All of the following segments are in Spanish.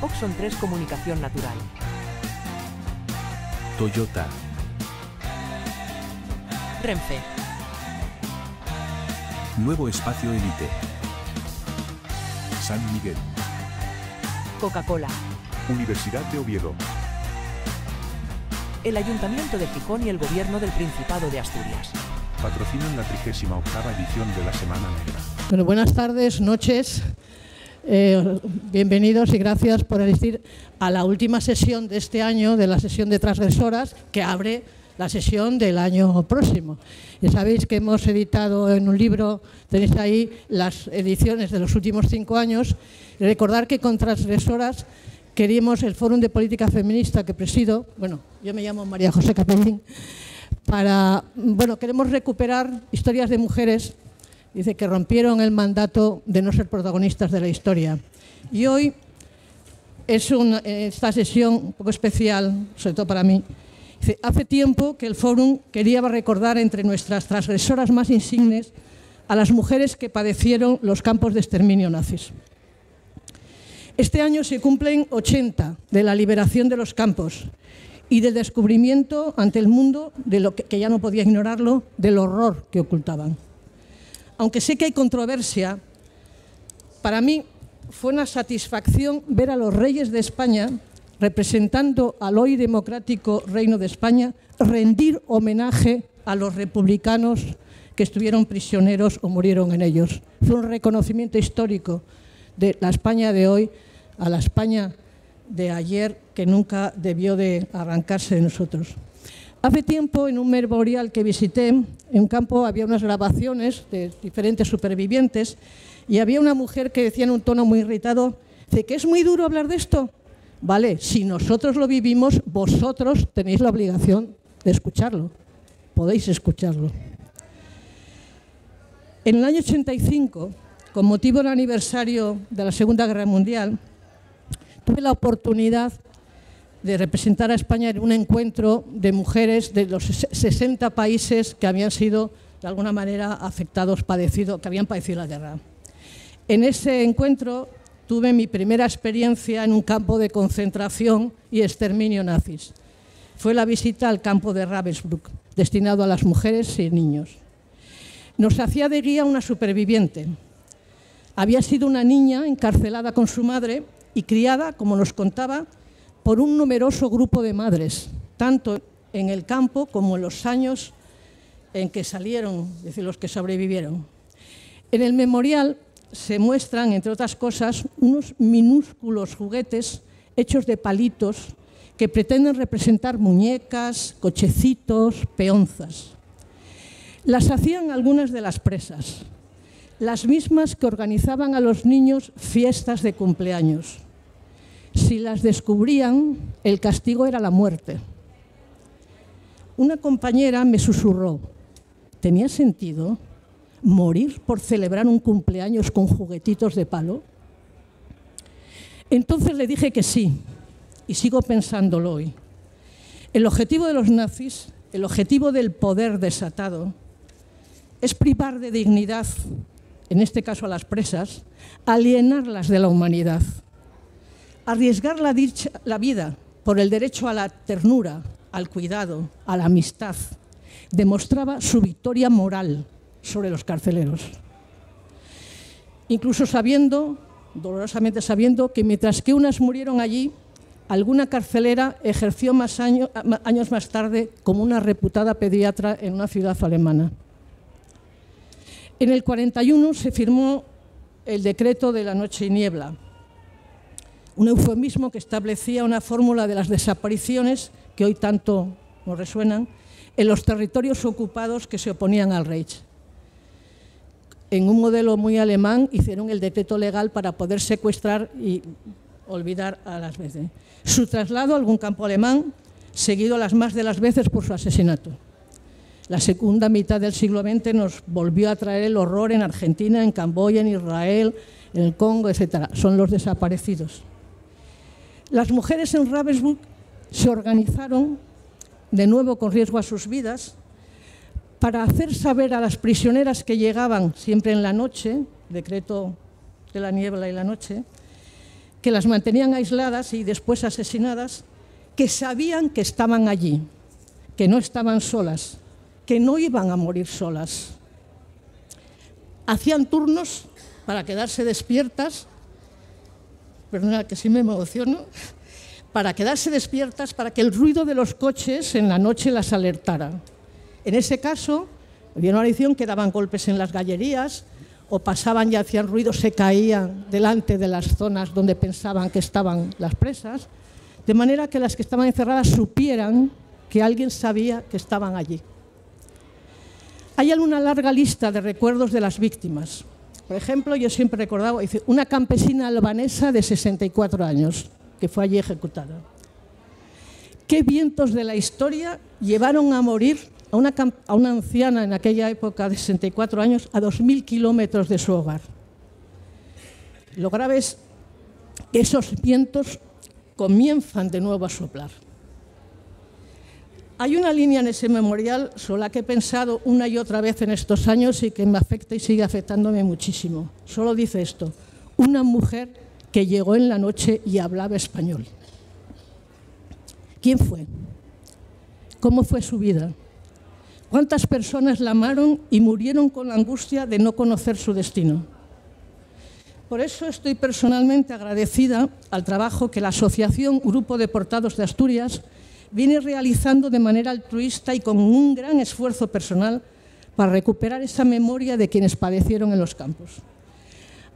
Oxon 3 Comunicación Natural. Toyota. Renfe. Nuevo Espacio Elite. San Miguel. Coca-Cola. Universidad de Oviedo. El Ayuntamiento de Gijón y el Gobierno del Principado de Asturias. Patrocinan la 38ª edición de la Semana Negra. Bueno, buenas tardes, noches. Bienvenidos y gracias por asistir a la última sesión de este año, de la sesión de transgresoras, que abre la sesión del año próximo. Ya sabéis que hemos editado en un libro, tenéis ahí las ediciones de los últimos 5 años. Y recordar que con transgresoras queríamos el Fórum de Política Feminista que presido, bueno, yo me llamo María José Capellín, queremos recuperar historias de mujeres, dice, que rompieron el mandato de no ser protagonistas de la historia. Y hoy es esta sesión un poco especial, sobre todo para mí. Dice, hace tiempo que el Fórum quería recordar entre nuestras transgresoras más insignes a las mujeres que padecieron los campos de exterminio nazis. Este año se cumplen 80 de la liberación de los campos y del descubrimiento ante el mundo, de lo que ya no podía ignorarlo, del horror que ocultaban. Aunque sé que hay controversia, para mí fue una satisfacción ver a los reyes de España, representando al hoy democrático Reino de España, rendir homenaje a los republicanos que estuvieron prisioneros o murieron en ellos. Fue un reconocimiento histórico de la España de hoy a la España de ayer, que nunca debió de arrancarse de nosotros. Hace tiempo, en un memorial que visité, en un campo había unas grabaciones de diferentes supervivientes y había una mujer que decía en un tono muy irritado, dice, ¿que es muy duro hablar de esto? Vale, si nosotros lo vivimos, vosotros tenéis la obligación de escucharlo, podéis escucharlo. En el año 85, con motivo del aniversario de la Segunda Guerra Mundial, tuve la oportunidad de representar a España en un encuentro de mujeres de los 60 países que habían sido, de alguna manera, afectados, que habían padecido la guerra. En ese encuentro tuve mi primera experiencia en un campo de concentración y exterminio nazis. Fue la visita al campo de Ravensbrück, destinado a las mujeres y niños. Nos hacía de guía una superviviente. Había sido una niña encarcelada con su madre y criada, como nos contaba, por un numeroso grupo de madres, tanto en el campo como en los años en que salieron, es decir, los que sobrevivieron. En el memorial se muestran, entre otras cosas, unos minúsculos juguetes hechos de palitos que pretenden representar muñecas, cochecitos, peonzas. Las hacían algunas de las presas, las mismas que organizaban a los niños fiestas de cumpleaños. Si las descubrían, el castigo era la muerte. Una compañera me susurró, ¿tenía sentido morir por celebrar un cumpleaños con juguetitos de palo? Entonces le dije que sí, y sigo pensándolo hoy. El objetivo de los nazis, el objetivo del poder desatado, es privar de dignidad, en este caso a las presas, alienarlas de la humanidad. Arriesgar la vida por el derecho a la ternura, al cuidado, a la amistad, demostraba su victoria moral sobre los carceleros. Incluso dolorosamente sabiendo, que mientras que unas murieron allí, alguna carcelera ejerció años más tarde como una reputada pediatra en una ciudad alemana. En el 41 se firmó el decreto de la noche y niebla, un eufemismo que establecía una fórmula de las desapariciones que hoy tanto nos resuenan en los territorios ocupados que se oponían al Reich. En un modelo muy alemán hicieron el decreto legal para poder secuestrar y olvidar a las veces. Su traslado a algún campo alemán, seguido las más de las veces por su asesinato. La segunda mitad del siglo XX nos volvió a traer el horror en Argentina, en Camboya, en Israel, en el Congo, etc. Son los desaparecidos. Las mujeres en Ravensbrück se organizaron, de nuevo con riesgo a sus vidas, para hacer saber a las prisioneras que llegaban siempre en la noche, decreto de la niebla y la noche, que las mantenían aisladas y después asesinadas, que sabían que estaban allí, que no estaban solas, que no iban a morir solas. Hacían turnos para quedarse despiertas, perdona que sí me emociono, para quedarse despiertas para que el ruido de los coches en la noche las alertara. En ese caso, había una edición que daban golpes en las gallerías o pasaban y hacían ruido, se caían delante de las zonas donde pensaban que estaban las presas, de manera que las que estaban encerradas supieran que alguien sabía que estaban allí. Hay una larga lista de recuerdos de las víctimas. Por ejemplo, yo siempre he recordado una campesina albanesa de 64 años que fue allí ejecutada. ¿Qué vientos de la historia llevaron a morir a una anciana en aquella época de 64 años a 2.000 kilómetros de su hogar? Lo grave es que esos vientos comienzan de nuevo a soplar. Hay una línea en ese memorial sobre la que he pensado una y otra vez en estos años y que me afecta y sigue afectándome muchísimo. Solo dice esto: una mujer que llegó en la noche y hablaba español. ¿Quién fue? ¿Cómo fue su vida? ¿Cuántas personas la amaron y murieron con la angustia de no conocer su destino? Por eso estoy personalmente agradecida al trabajo que la Asociación Grupo Deportados de Asturias viene realizando de manera altruista y con un gran esfuerzo personal para recuperar esa memoria de quienes padecieron en los campos.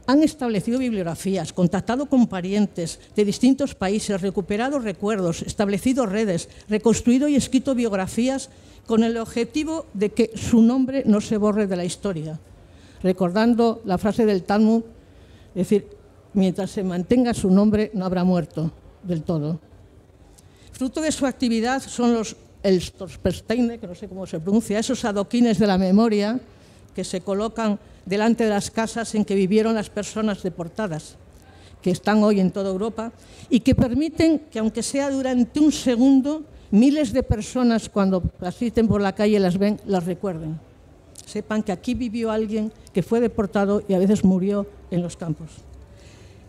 Han establecido bibliografías, contactado con parientes de distintos países, recuperado recuerdos, establecido redes, reconstruido y escrito biografías con el objetivo de que su nombre no se borre de la historia. Recordando la frase del Talmud, es decir, mientras se mantenga su nombre no habrá muerto del todo. Fruto de su actividad son los Stolpersteine, que no sé cómo se pronuncia, esos adoquines de la memoria que se colocan delante de las casas en que vivieron las personas deportadas, que están hoy en toda Europa, y que permiten que, aunque sea durante un segundo, miles de personas cuando asisten por la calle y las ven, las recuerden. Sepan que aquí vivió alguien que fue deportado y a veces murió en los campos.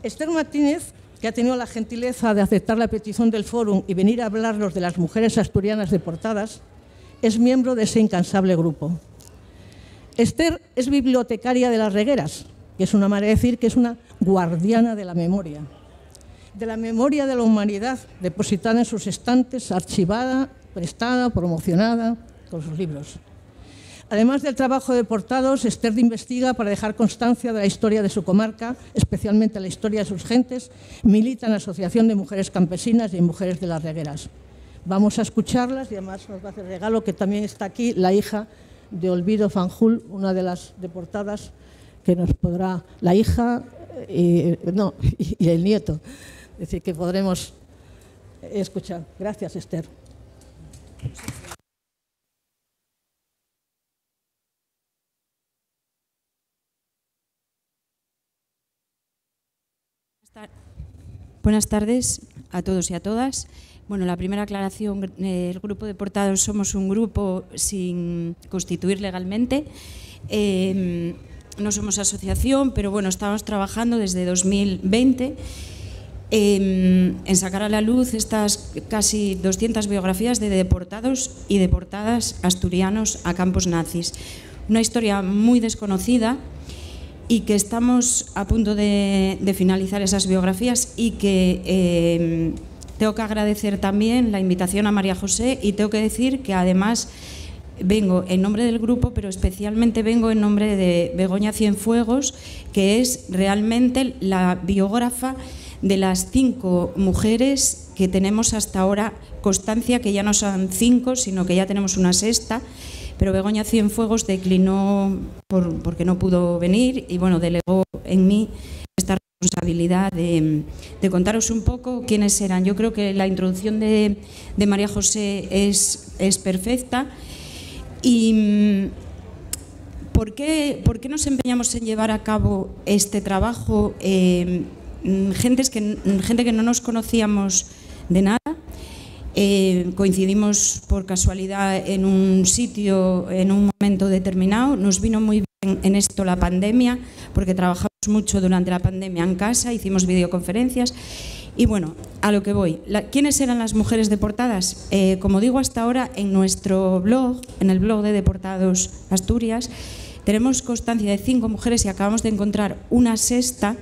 Esther Martínez, que ha tenido la gentileza de aceptar la petición del Fórum y venir a hablarnos de las mujeres asturianas deportadas, es miembro de ese incansable grupo. Esther es bibliotecaria de Las Regueras, que es una manera de decir que es una guardiana de la memoria de la humanidad, depositada en sus estantes, archivada, prestada, promocionada con sus libros. Además del trabajo de deportados, Esther investiga para dejar constancia de la historia de su comarca, especialmente la historia de sus gentes. Milita en la Asociación de Mujeres Campesinas y Mujeres de Las Regueras. Vamos a escucharlas y además nos va a hacer regalo que también está aquí la hija de Olvido Fanjul, una de las deportadas, que nos podrá, la hija y el nieto, es decir, que podremos escuchar. Gracias, Esther. Buenas tardes a todos y a todas. Bueno, la primera aclaración, el Grupo Deportados somos un grupo sin constituir legalmente. No somos asociación, pero bueno, estamos trabajando desde 2020 en sacar a la luz estas casi 200 biografías de deportados y deportadas asturianos a campos nazis. Una historia muy desconocida y que estamos a punto de finalizar esas biografías y que tengo que agradecer también la invitación a María José y tengo que decir que además vengo en nombre del grupo, pero especialmente vengo en nombre de Begoña Cienfuegos, que es realmente la biógrafa de las 5 mujeres que tenemos hasta ahora constancia, que ya no son 5, sino que ya tenemos una 6ª, pero Begoña Cienfuegos declinó porque no pudo venir y bueno, delegó en mí esta responsabilidad de contaros un poco quiénes eran. Yo creo que la introducción de María José es perfecta. ¿Y por qué nos empeñamos en llevar a cabo este trabajo? Gente que no nos conocíamos de nada, coincidimos por casualidad en un sitio, en un momento determinado, nos vino muy bien en esto la pandemia, porque trabajamos mucho durante la pandemia en casa, hicimos videoconferencias. Y bueno, a lo que voy. ¿Quiénes eran las mujeres deportadas? Como digo, hasta ahora en nuestro blog, en el blog de Deportados Asturias, tenemos constancia de 5 mujeres y acabamos de encontrar una sexta,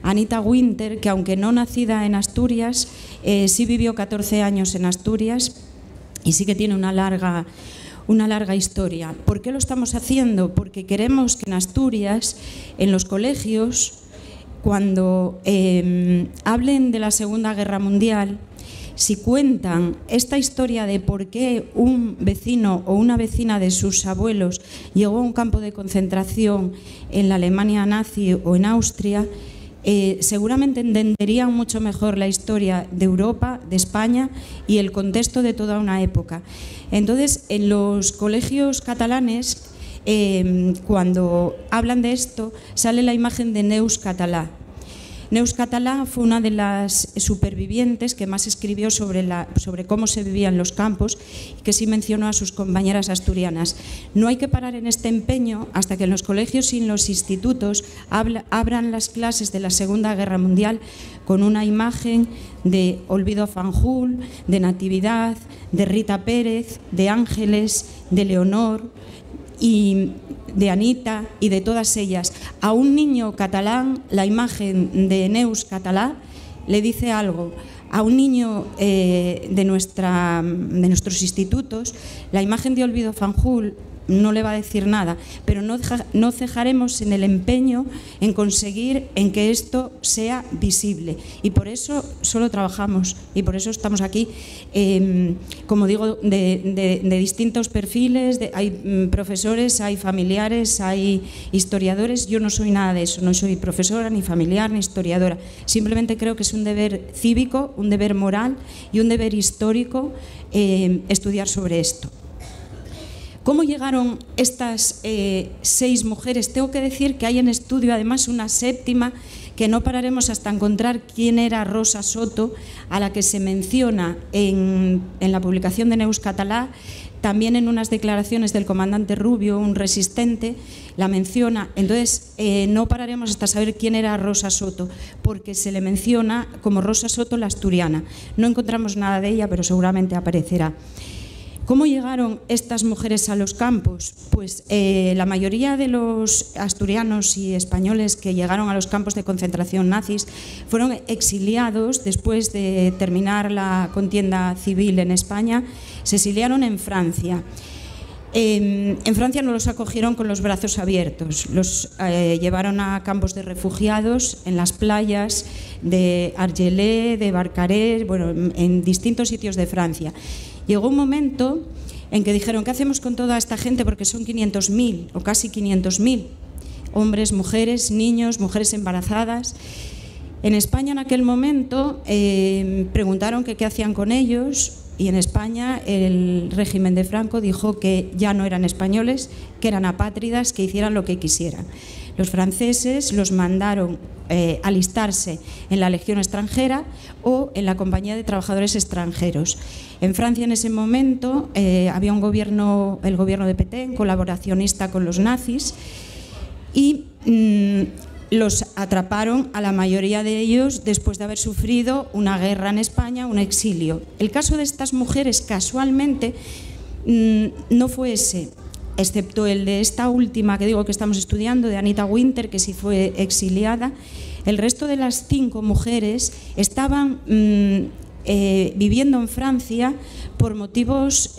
Anita Winter, que aunque no nacida en Asturias, sí vivió 14 años en Asturias y sí que tiene una larga historia. ¿Por qué lo estamos haciendo? Porque queremos que en Asturias, en los colegios, cuando hablen de la Segunda Guerra Mundial, si cuentan esta historia de por qué un vecino o una vecina de sus abuelos llegó a un campo de concentración en la Alemania nazi o en Austria, seguramente entenderían mucho mejor la historia de Europa, de España y el contexto de toda una época. Entonces, en los colegios catalanes, cuando hablan de esto, sale la imagen de Neus Català. Neus Català fue una de las supervivientes que más escribió sobre cómo se vivía en los campos y que sí mencionó a sus compañeras asturianas. No hay que parar en este empeño hasta que en los colegios y en los institutos abran las clases de la Segunda Guerra Mundial con una imagen de Olvido Fanjul, de Natividad, de Rita Pérez, de Ángeles, de Leonor y de Anita y de todas ellas. A un niño catalán, la imagen de Neus Català le dice algo. A un niño de nuestros institutos, la imagen de Olvido Fanjul no le va a decir nada, pero no cejaremos en el empeño en conseguir en que esto sea visible, y por eso solo trabajamos y por eso estamos aquí, como digo, de distintos perfiles, hay profesores, hay familiares, hay historiadores. Yo no soy nada de eso, no soy profesora, ni familiar, ni historiadora, simplemente creo que es un deber cívico, un deber moral y un deber histórico estudiar sobre esto. ¿Cómo llegaron estas 6 mujeres? Tengo que decir que hay en estudio además una séptima que no pararemos hasta encontrar quién era Rosa Soto, a la que se menciona en la publicación de Neus Català, también en unas declaraciones del comandante Rubio, un resistente, la menciona. Entonces no pararemos hasta saber quién era Rosa Soto, porque se le menciona como Rosa Soto la asturiana. No encontramos nada de ella, pero seguramente aparecerá. ¿Cómo llegaron estas mujeres a los campos? Pues la mayoría de los asturianos y españoles que llegaron a los campos de concentración nazis fueron exiliados después de terminar la contienda civil en España. Se exiliaron en Francia. En Francia no los acogieron con los brazos abiertos, los llevaron a campos de refugiados en las playas de Argelès, de Barcarès, bueno, en distintos sitios de Francia. Llegó un momento en que dijeron, ¿qué hacemos con toda esta gente? Porque son 500.000 o casi 500.000, hombres, mujeres, niños, mujeres embarazadas. En España en aquel momento preguntaron qué hacían con ellos, y en España el régimen de Franco dijo que ya no eran españoles, que eran apátridas, que hicieran lo que quisieran. Los franceses los mandaron alistarse en la Legión extranjera o en la Compañía de Trabajadores Extranjeros. En Francia en ese momento había un gobierno, el gobierno de Pétain, colaboracionista con los nazis, y los atraparon a la mayoría de ellos después de haber sufrido una guerra en España, un exilio. El caso de estas mujeres, casualmente, no fue ese, excepto el de esta última que digo que estamos estudiando, de Anita Winter, que sí fue exiliada. El resto de las 5 mujeres estaban viviendo en Francia por motivos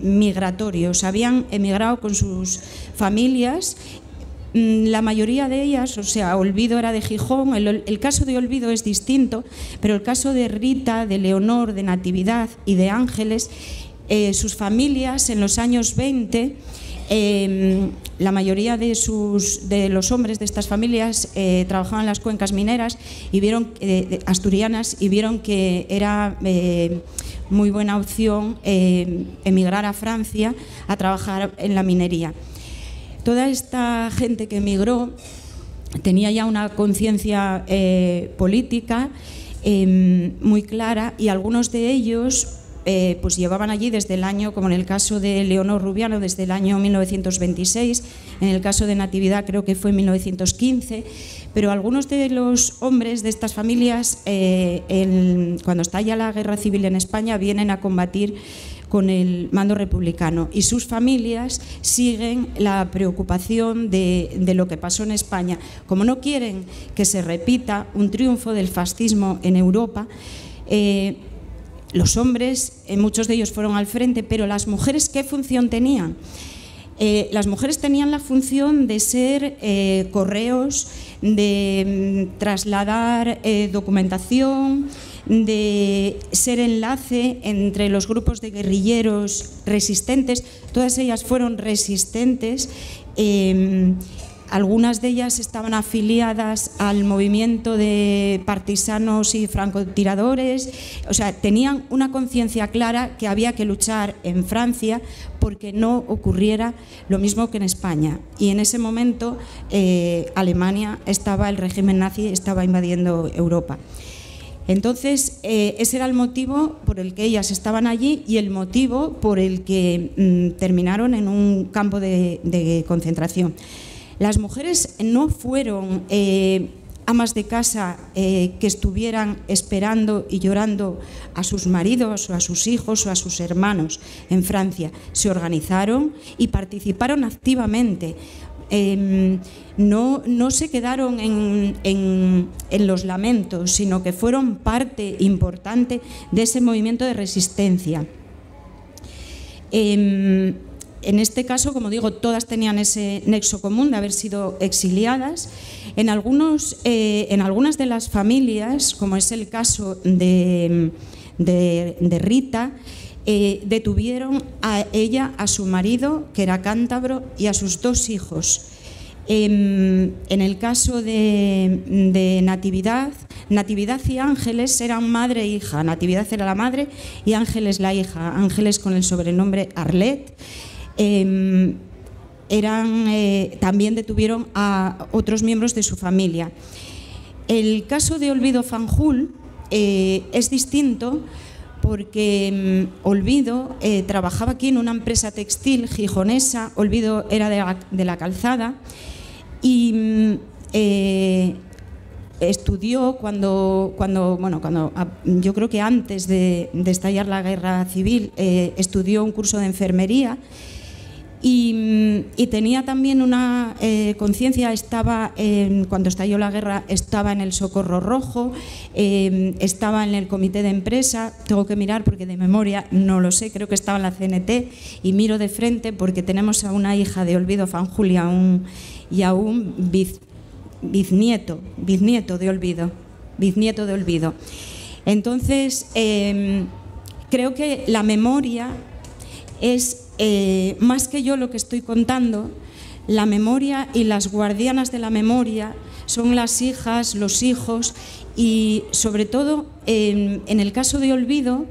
migratorios. Habían emigrado con sus familias. La mayoría de ellas, o sea, Olvido era de Gijón, el caso de Olvido es distinto, pero el caso de Rita, de Leonor, de Natividad y de Ángeles, sus familias en los años 20, la mayoría de los hombres de estas familias trabajaban en las cuencas mineras y vieron, asturianas, y vieron que era muy buena opción emigrar a Francia a trabajar en la minería. Toda esta gente que emigró tenía ya una conciencia política muy clara, y algunos de ellos pues llevaban allí desde el año, como en el caso de Leonor Rubiano, desde el año 1926, en el caso de Natividad creo que fue en 1915, pero algunos de los hombres de estas familias, cuando estalla la guerra civil en España, vienen a combatir con el mando republicano, y sus familias siguen la preocupación de lo que pasó en España. Como no quieren que se repita un triunfo del fascismo en Europa, los hombres, muchos de ellos fueron al frente, pero las mujeres, ¿qué función tenían? Las mujeres tenían la función de ser correos, de trasladar documentación, de ser enlace entre los grupos de guerrilleros resistentes. Todas ellas fueron resistentes. Algunas de ellas estaban afiliadas al movimiento de partisanos y francotiradores, o sea, tenían una conciencia clara que había que luchar en Francia porque no ocurriera lo mismo que en España. Y en ese momento Alemania el régimen nazi estaba invadiendo Europa. Entonces, ese era el motivo por el que ellas estaban allí y el motivo por el que terminaron en un campo de concentración. Las mujeres no fueron amas de casa que estuvieran esperando y llorando a sus maridos o a sus hijos o a sus hermanos en Francia. Se organizaron y participaron activamente. No se quedaron en los lamentos, sino que fueron parte importante de ese movimiento de resistencia. En este caso, como digo, todas tenían ese nexo común de haber sido exiliadas. En algunas de las familias, como es el caso de Rita, detuvieron a ella, a su marido, que era cántabro, y a sus 2 hijos. En el caso de Natividad y Ángeles eran madre e hija. Natividad era la madre y Ángeles la hija. Ángeles con el sobrenombre Arlet. También detuvieron a otros miembros de su familia. El caso de Olvido Fanjul es distinto porque Olvido trabajaba aquí en una empresa textil gijonesa. Olvido era de la Calzada y estudió cuando yo creo que antes de estallar la guerra civil, estudió un curso de enfermería. Y tenía también una conciencia, cuando estalló la guerra estaba en el Socorro Rojo, estaba en el comité de empresa, tengo que mirar porque de memoria no lo sé, creo que estaba en la CNT, y miro de frente porque tenemos a una hija de Olvido Fanjul y a un bisnieto de Olvido. Entonces, creo que la memoria es más que yo lo que estoy contando. La memoria y las guardianas de la memoria son las hijas, los hijos y sobre todo en el caso de Olvido,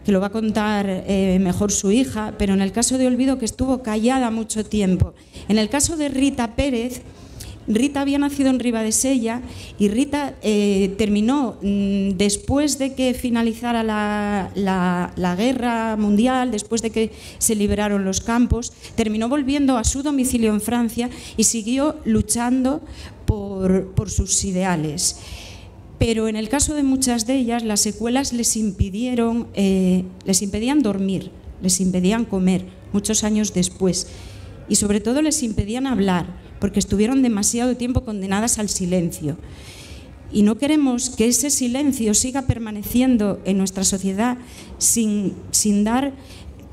que lo va a contar mejor su hija, pero en el caso de Olvido, que estuvo callada mucho tiempo. En el caso de Rita Pérez, Rita había nacido en Ribadesella y Rita terminó, después de que finalizara la guerra mundial, después de que se liberaron los campos, terminó volviendo a su domicilio en Francia y siguió luchando por sus ideales. Pero en el caso de muchas de ellas, las secuelas les impedían dormir, les impedían comer muchos años después y sobre todo les impedían hablar, porque estuvieron demasiado tiempo condenadas al silencio. Y no queremos que ese silencio siga permaneciendo en nuestra sociedad sin dar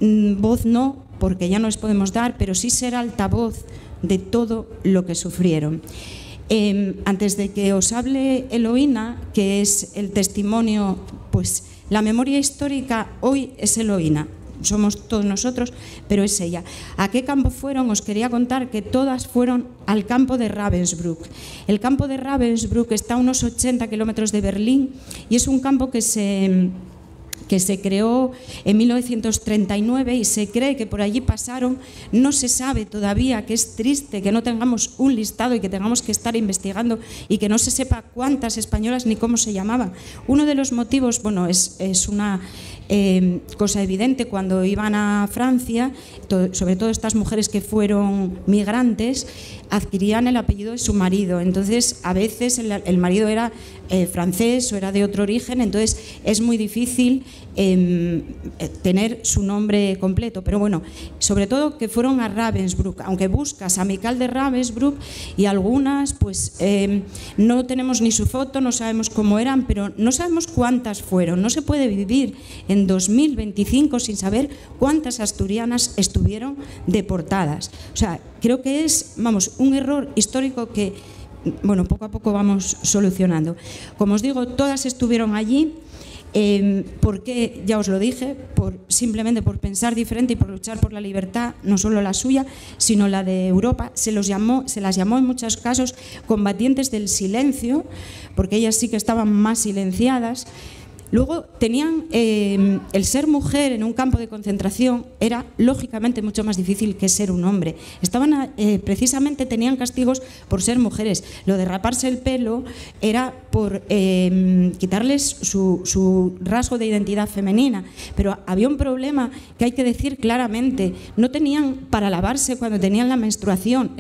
voz, no, porque ya no les podemos dar, pero sí ser altavoz de todo lo que sufrieron. Antes de que os hable Eloína, que es el testimonio, pues la memoria histórica hoy es Eloína. Somos todos nosotros, pero es ella. ¿A qué campo fueron? Os quería contar que todas fueron al campo de Ravensbrück. El campo de Ravensbrück está a unos 80 kilómetros de Berlín y es un campo que se creó en 1939 y se cree que por allí pasaron, no se sabe todavía, que es triste que no tengamos un listado y que tengamos que estar investigando y que no se sepa cuántas españolas ni cómo se llamaban. Uno de los motivos, bueno, es una cosa evidente cuando iban a Francia, sobre todo estas mujeres que fueron migrantes, adquirían el apellido de su marido. Entonces, a veces el marido era francés o era de otro origen, entonces es muy difícil tener su nombre completo. Pero bueno, sobre todo que fueron a Ravensbrück, aunque buscas a Michal de Ravensbrück y algunas, pues no tenemos ni su foto, no sabemos cómo eran, pero no sabemos cuántas fueron. No se puede vivir en 2025 sin saber cuántas asturianas estuvieron deportadas. O sea, creo que es, vamos, un error histórico que, bueno, poco a poco vamos solucionando. Como os digo, todas estuvieron allí. Porque, ya os lo dije, simplemente por pensar diferente y por luchar por la libertad, no solo la suya, sino la de Europa. Se las llamó en muchos casos combatientes del silencio, porque ellas sí que estaban más silenciadas. Luego tenían, el ser mujer en un campo de concentración era lógicamente mucho más difícil que ser un hombre. Precisamente tenían castigos por ser mujeres. Lo de raparse el pelo era por quitarles su rasgo de identidad femenina. Pero había un problema que hay que decir claramente. No tenían para lavarse cuando tenían la menstruación.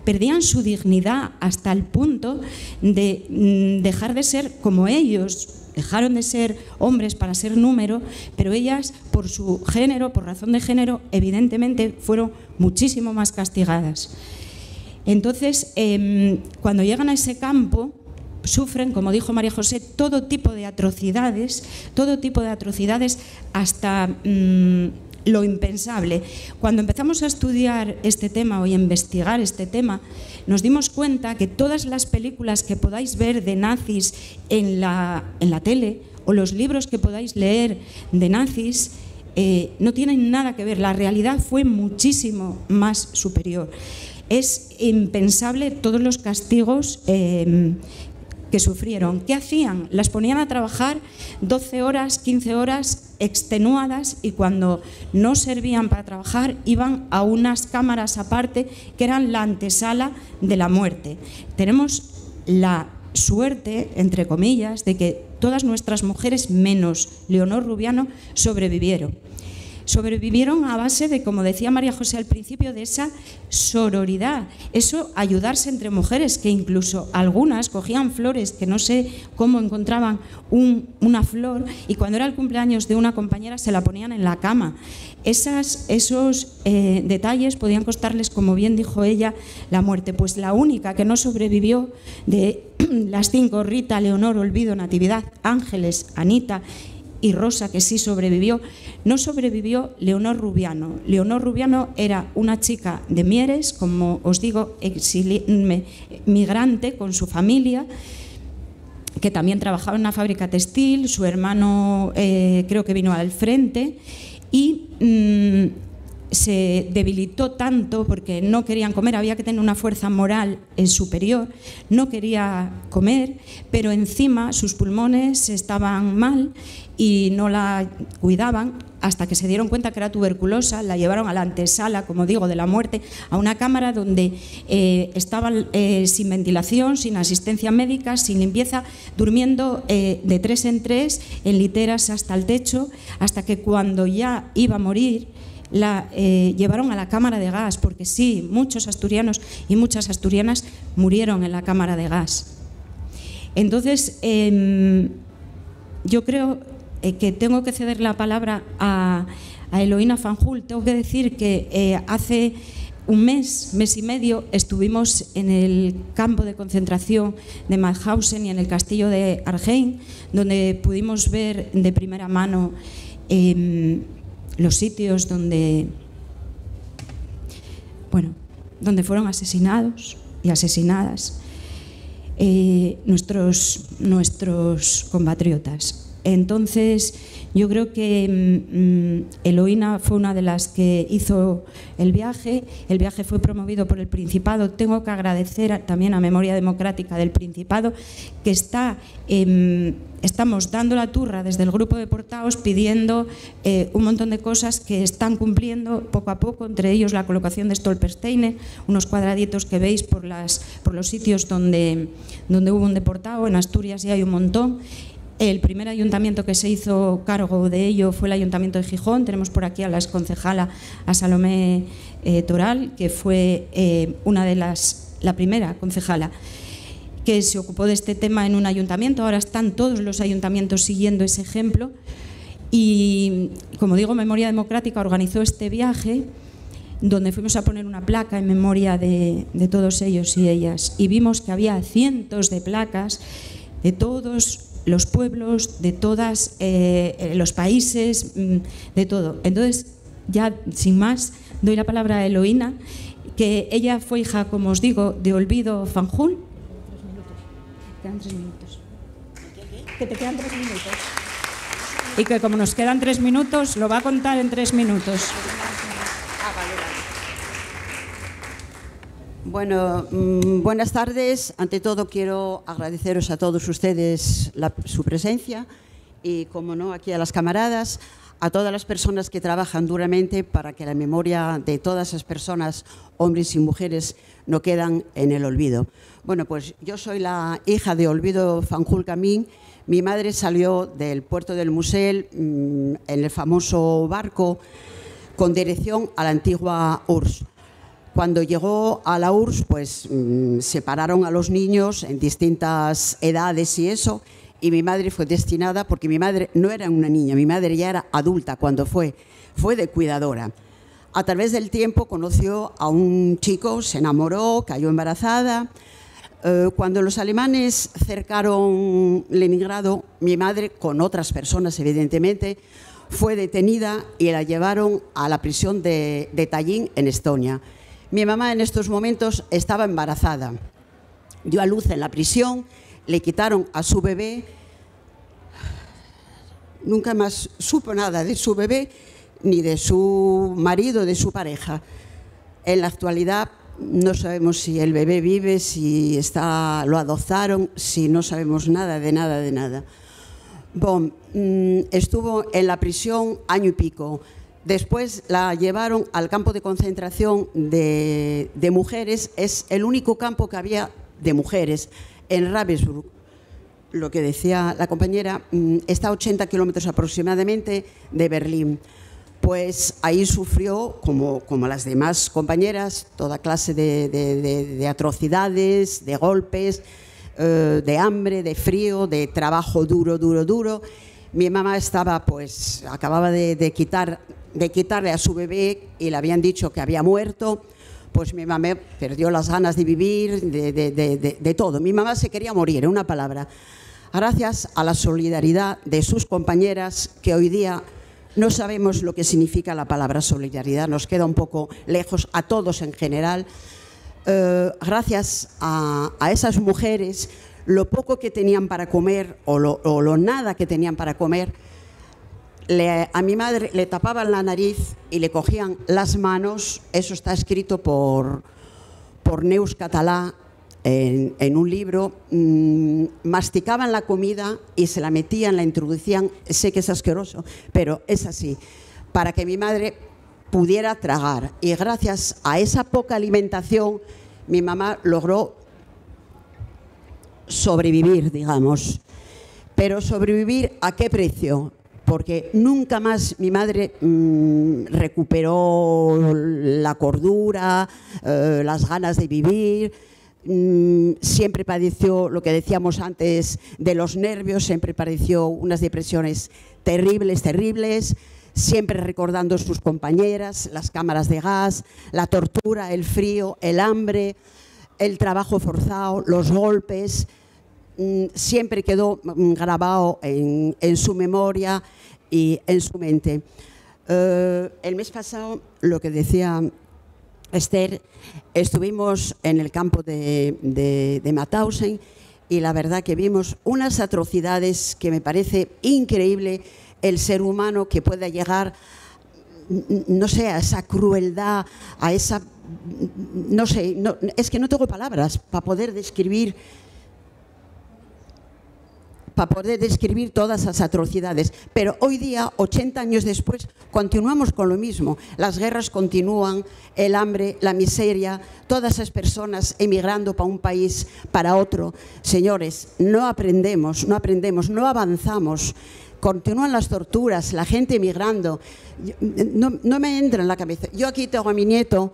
Perdían su dignidad hasta el punto de dejar de ser como ellos. Dejaron de ser hombres para ser número, pero ellas, por su género, por razón de género, evidentemente fueron muchísimo más castigadas. Entonces, cuando llegan a ese campo, sufren, como dijo María José, todo tipo de atrocidades hasta lo impensable. Cuando empezamos a estudiar este tema o a investigar este tema, nos dimos cuenta que todas las películas que podáis ver de nazis en la tele o los libros que podáis leer de nazis no tienen nada que ver. La realidad fue muchísimo más superior. Es impensable todos los castigos que sufrieron. ¿Qué hacían? Las ponían a trabajar 12 horas, 15 horas extenuadas, y cuando no servían para trabajar iban a unas cámaras aparte que eran la antesala de la muerte. Tenemos la suerte, entre comillas, de que todas nuestras mujeres, menos Leonor Rubiano, sobrevivieron. Sobrevivieron a base de, como decía María José al principio, de esa sororidad, eso, ayudarse entre mujeres, que incluso algunas cogían flores, que no sé cómo encontraban una flor, y cuando era el cumpleaños de una compañera se la ponían en la cama. Esos detalles podían costarles, como bien dijo ella, la muerte. Pues la única que no sobrevivió de las 5, Rita, Leonor, Olvido, Natividad, Ángeles, Anita y Rosa, que sí sobrevivió, no sobrevivió Leonor Rubiano. Leonor Rubiano era una chica de Mieres, como os digo, migrante con su familia, que también trabajaba en una fábrica textil. Su hermano creo que vino al frente y se debilitó tanto porque no querían comer, había que tener una fuerza moral superior, no quería comer, pero encima sus pulmones estaban mal y no la cuidaban, hasta que se dieron cuenta que era tuberculosa. La llevaron a la antesala, como digo, de la muerte, a una cámara donde estaban sin ventilación, sin asistencia médica, sin limpieza, durmiendo de 3 en 3 en literas hasta el techo, hasta que cuando ya iba a morir la llevaron a la cámara de gas, porque sí, muchos asturianos y muchas asturianas murieron en la cámara de gas. Entonces, yo creo que tengo que ceder la palabra a Eloína Fanjul. Tengo que decir que hace un mes y medio, estuvimos en el campo de concentración de Mauthausen y en el castillo de Arnhem, donde pudimos ver de primera mano los sitios donde fueron asesinados y asesinadas nuestros compatriotas. Entonces, yo creo que Eloína fue una de las que hizo el viaje. El viaje fue promovido por el Principado. Tengo que agradecer también a Memoria Democrática del Principado, que estamos dando la turra desde el grupo de deportados, pidiendo un montón de cosas que están cumpliendo poco a poco, entre ellos la colocación de Stolpersteine, unos cuadraditos que veis por los sitios donde hubo un deportado. En Asturias ya hay un montón. El primer ayuntamiento que se hizo cargo de ello fue el Ayuntamiento de Gijón. Tenemos por aquí a la exconcejala, a Salomé Toral, que fue la primera concejala que se ocupó de este tema en un ayuntamiento. Ahora están todos los ayuntamientos siguiendo ese ejemplo. Y, como digo, Memoria Democrática organizó este viaje donde fuimos a poner una placa en memoria de todos ellos y ellas. Y vimos que había cientos de placas de todos los pueblos, de todos los países, de todo. Entonces, ya sin más, doy la palabra a Eloína, que ella fue hija, como os digo, de Olvido Fanjul. Quedan 3 minutos. Que te quedan 3 minutos. Y que como nos quedan 3 minutos, lo va a contar en 3 minutos. Bueno, buenas tardes. Ante todo quiero agradeceros a todos ustedes su presencia y, como no, aquí a las camaradas, a todas las personas que trabajan duramente para que la memoria de todas esas personas, hombres y mujeres, no quedan en el olvido. Bueno, pues yo soy la hija de Olvido Fanjul Camín. Mi madre salió del puerto del Musel en el famoso barco con dirección a la antigua URSS. Cuando llegó a la URSS, pues separaron a los niños en distintas edades y eso, y mi madre fue destinada, porque mi madre no era una niña, mi madre ya era adulta cuando fue de cuidadora. A través del tiempo conoció a un chico, se enamoró, cayó embarazada. Cuando los alemanes cercaron Leningrado, mi madre, con otras personas evidentemente, fue detenida y la llevaron a la prisión de Tallinn, en Estonia. Mi mamá en estos momentos estaba embarazada, dio a luz en la prisión, le quitaron a su bebé, nunca más supo nada de su bebé ni de su marido, de su pareja. En la actualidad no sabemos si el bebé vive, si lo adoptaron, si no sabemos nada de nada de nada. Bon, estuvo en la prisión año y pico. Después la llevaron al campo de concentración de mujeres. Es el único campo que había de mujeres en Ravensbrück. Lo que decía la compañera, está a 80 kilómetros aproximadamente de Berlín. Pues ahí sufrió, como las demás compañeras, toda clase de atrocidades, de golpes, de hambre, de frío, de trabajo duro. Mi mamá acababa de quitarle a su bebé y le habían dicho que había muerto. Pues mi mamá perdió las ganas de vivir, de todo. Mi mamá se quería morir, en una palabra. Gracias a la solidaridad de sus compañeras, que hoy día no sabemos lo que significa la palabra solidaridad, nos queda un poco lejos a todos en general. Gracias a esas mujeres, lo poco que tenían para comer o lo nada que tenían para comer, a mi madre le tapaban la nariz y le cogían las manos. Eso está escrito por Neus Català en un libro. Masticaban la comida y se la metían, la introducían. Sé que es asqueroso, pero es así, para que mi madre pudiera tragar. Y gracias a esa poca alimentación, mi mamá logró sobrevivir, digamos. Pero sobrevivir, ¿a qué precio? Porque nunca más mi madre recuperó la cordura, las ganas de vivir. Siempre padeció lo que decíamos antes de los nervios, siempre padeció unas depresiones terribles, siempre recordando a sus compañeras, las cámaras de gas, la tortura, el frío, el hambre, el trabajo forzado, los golpes. Siempre quedó grabado en su memoria y en su mente. El mes pasado, lo que decía Esther, estuvimos en el campo de Mauthausen y la verdad que vimos unas atrocidades que me parece increíble el ser humano que pueda llegar, no sé, a esa crueldad, a esa, no sé, es que no tengo palabras para poder describir para poder describir todas las atrocidades. Pero hoy día, 80 años después, continuamos con lo mismo. Las guerras continúan, el hambre, la miseria, todas esas personas emigrando para un país, para otro. Señores, no aprendemos, no avanzamos. Continúan las torturas, la gente emigrando. No me entra en la cabeza. Yo aquí tengo a mi nieto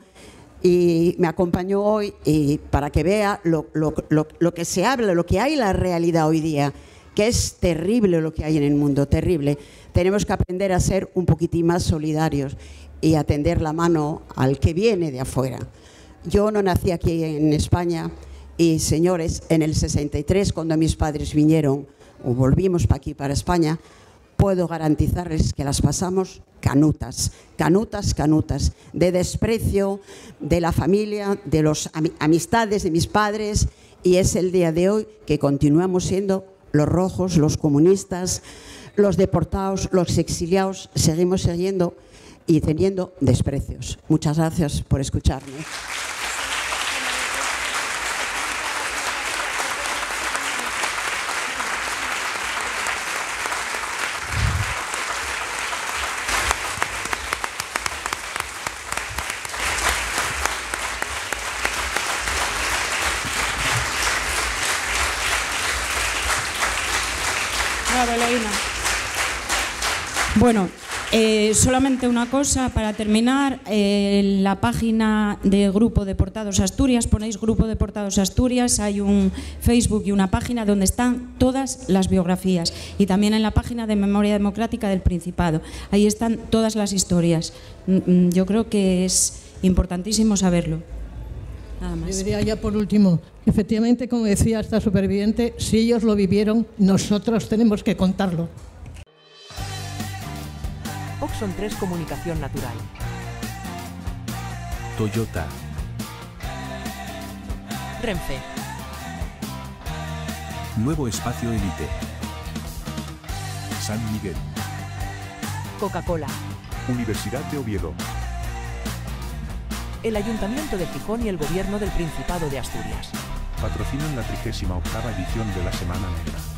y me acompañó hoy y para que vea lo que se habla, lo que hay en la realidad hoy día, que es terrible lo que hay en el mundo, terrible. Tenemos que aprender a ser un poquitín más solidarios y a tender la mano al que viene de afuera. Yo no nací aquí en España y, señores, en el 63, cuando mis padres vinieron o volvimos para aquí, para España, puedo garantizarles que las pasamos canutas, canutas, canutas, de desprecio de la familia, de las amistades de mis padres, y es el día de hoy que continuamos siendo los rojos, los comunistas, los deportados, los exiliados, seguimos siguiendo y teniendo desprecios. Muchas gracias por escucharme. Bueno, solamente una cosa para terminar. La página de Grupo Deportados Asturias, ponéis Grupo Deportados Asturias, hay un Facebook y una página donde están todas las biografías, y también en la página de Memoria Democrática del Principado. Ahí están todas las historias. Yo creo que es importantísimo saberlo. Nada más. Debería ya por último, efectivamente, como decía esta superviviente, si ellos lo vivieron, nosotros tenemos que contarlo. Oxon 3 Comunicación Natural. Toyota. Renfe. Nuevo Espacio Elite. San Miguel. Coca-Cola. Universidad de Oviedo. El Ayuntamiento de Gijón y el Gobierno del Principado de Asturias. Patrocinan la 38ª edición de la Semana Negra.